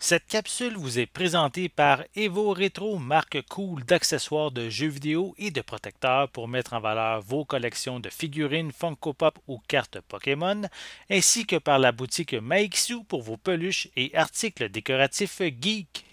Cette capsule vous est présentée par Evo Retro, marque cool d'accessoires de jeux vidéo et de protecteurs pour mettre en valeur vos collections de figurines Funko Pop ou cartes Pokémon, ainsi que par la boutique Maixu pour vos peluches et articles décoratifs geek.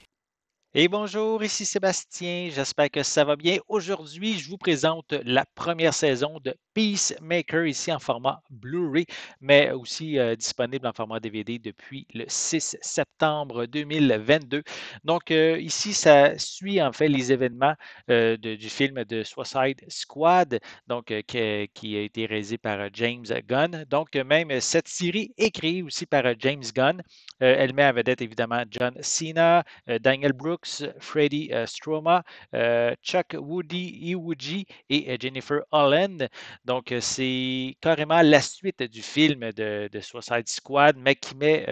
Et bonjour, ici Sébastien, j'espère que ça va bien. Aujourd'hui, je vous présente la première saison de Peacemaker ici en format Blu-ray, mais aussi disponible en format DVD depuis le 6 septembre 2022. Donc ici, ça suit en fait les événements du film de Suicide Squad, donc qui a été réalisé par James Gunn. Donc même cette série est créée aussi par James Gunn. Elle met en vedette évidemment John Cena, Daniel Brooks, Freddie Stroma, Chuck Woody Iwuji et Jennifer Holland. Donc, c'est carrément la suite du film de Suicide Squad, mais qui met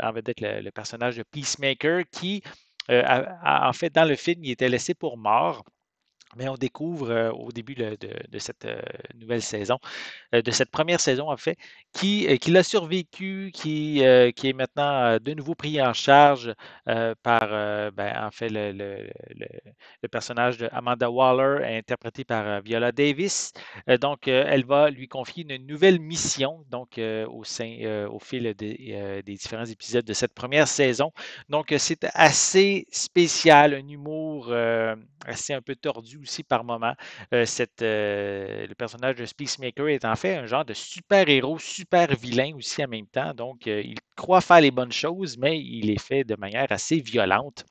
en vedette le personnage de Peacemaker qui, en fait, dans le film, il était laissé pour mort. Mais on découvre au début de cette nouvelle saison de cette première saison, en fait, qui l'a survécu, qui est maintenant de nouveau pris en charge par, ben, en fait, le personnage de Amanda Waller, interprété par Viola Davis. Donc, elle va lui confier une nouvelle mission, donc, au fil des différents épisodes de cette première saison. Donc, c'est assez spécial, un humour assez un peu tordu aussi par moment. Le personnage de Peacemaker est en fait un genre de super-héros, super vilain aussi en même temps. Donc, il croit faire les bonnes choses, mais il les fait de manière assez violente.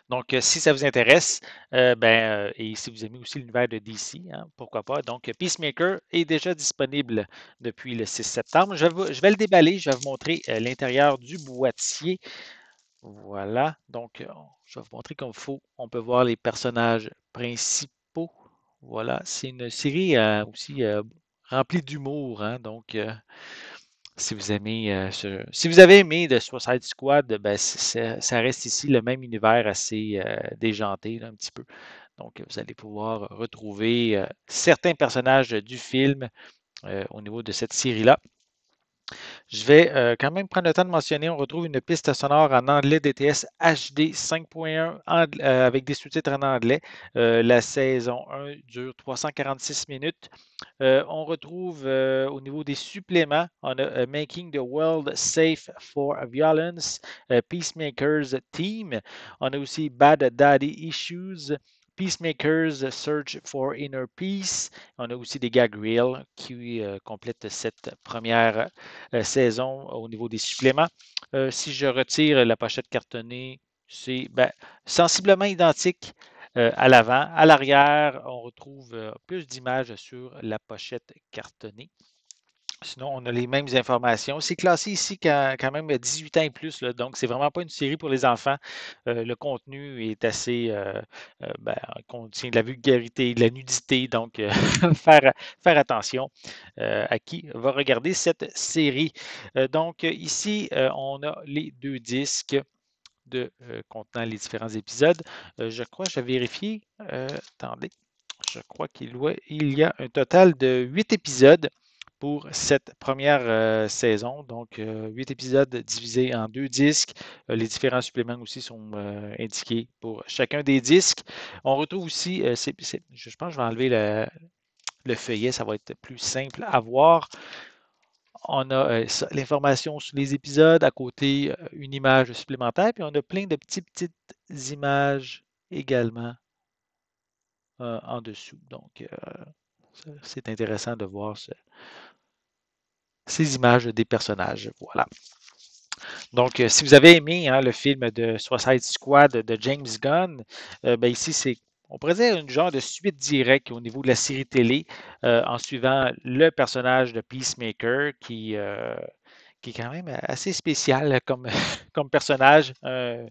Donc, si ça vous intéresse, et si vous aimez aussi l'univers de DC, hein, pourquoi pas. Donc, Peacemaker est déjà disponible depuis le 6 septembre. Je vais le déballer, je vais vous montrer l'intérieur du boîtier. Voilà. Donc, je vais vous montrer comme il faut. On peut voir les personnages principaux. Voilà. C'est une série aussi remplie d'humour, hein. Donc, si vous aimez si vous avez aimé The Suicide Squad, ben, ça reste ici le même univers assez déjanté, là, un petit peu. Donc, vous allez pouvoir retrouver certains personnages du film au niveau de cette série-là. Je vais quand même prendre le temps de mentionner, on retrouve une piste sonore en anglais DTS HD 5.1 avec des sous-titres en anglais. La saison 1 dure 346 minutes. On retrouve au niveau des suppléments, on a Making the World Safe for Violence, Peacemakers Team. On a aussi Bad Daddy Issues, Peacemakers Search for Inner Peace. On a aussi des gag reels qui complètent cette première saison au niveau des suppléments. Si je retire la pochette cartonnée, c'est sensiblement identique à l'avant. À l'arrière, on retrouve plus d'images sur la pochette cartonnée. Sinon, on a les mêmes informations. C'est classé ici quand même 18 ans et plus, là, donc c'est vraiment pas une série pour les enfants. Le contenu est assez, contient de la vulgarité, de la nudité, donc faire attention à qui va regarder cette série. Donc ici, on a les deux disques contenant les différents épisodes. Je crois, je vais vérifier. Attendez, je crois il y a un total de 8 épisodes pour cette première saison. Donc, 8 épisodes divisés en deux disques. Les différents suppléments aussi sont indiqués pour chacun des disques. On retrouve aussi, je pense que je vais enlever le feuillet, ça va être plus simple à voir. On a l'information sur les épisodes, à côté une image supplémentaire, puis on a plein de petites images également en dessous. Donc, c'est intéressant de voir ces images des personnages. Voilà. Donc, si vous avez aimé hein, le film de Suicide Squad de James Gunn, ici, on pourrait dire une genre de suite directe au niveau de la série télé en suivant le personnage de Peacemaker qui est quand même assez spécial comme, comme personnage. Un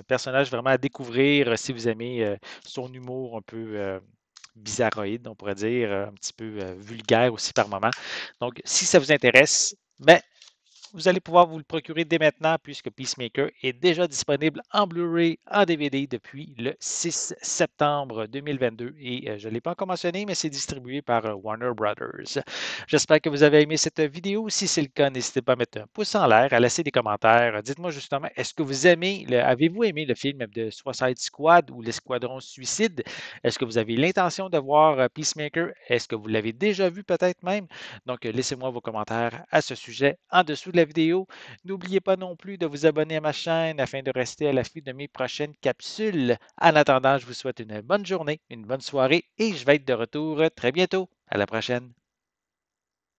personnage vraiment à découvrir si vous aimez son humour un peu bizarroïde, on pourrait dire, un petit peu vulgaire aussi par moment. Donc, si ça vous intéresse, ben, vous allez pouvoir vous le procurer dès maintenant puisque Peacemaker est déjà disponible en Blu-ray, en DVD depuis le 6 septembre 2022. Et je ne l'ai pas encore mentionné, mais c'est distribué par Warner Brothers. J'espère que vous avez aimé cette vidéo. Si c'est le cas, n'hésitez pas à mettre un pouce en l'air, à laisser des commentaires. Dites-moi justement, est-ce que vous aimez, avez-vous aimé le film de Suicide Squad ou l'Escadron Suicide? Est-ce que vous avez l'intention de voir Peacemaker? Est-ce que vous l'avez déjà vu peut-être même? Donc, laissez-moi vos commentaires à ce sujet en dessous de la vidéo. N'oubliez pas non plus de vous abonner à ma chaîne afin de rester à l'affût de mes prochaines capsules. En attendant, je vous souhaite une bonne journée, une bonne soirée et je vais être de retour très bientôt. À la prochaine.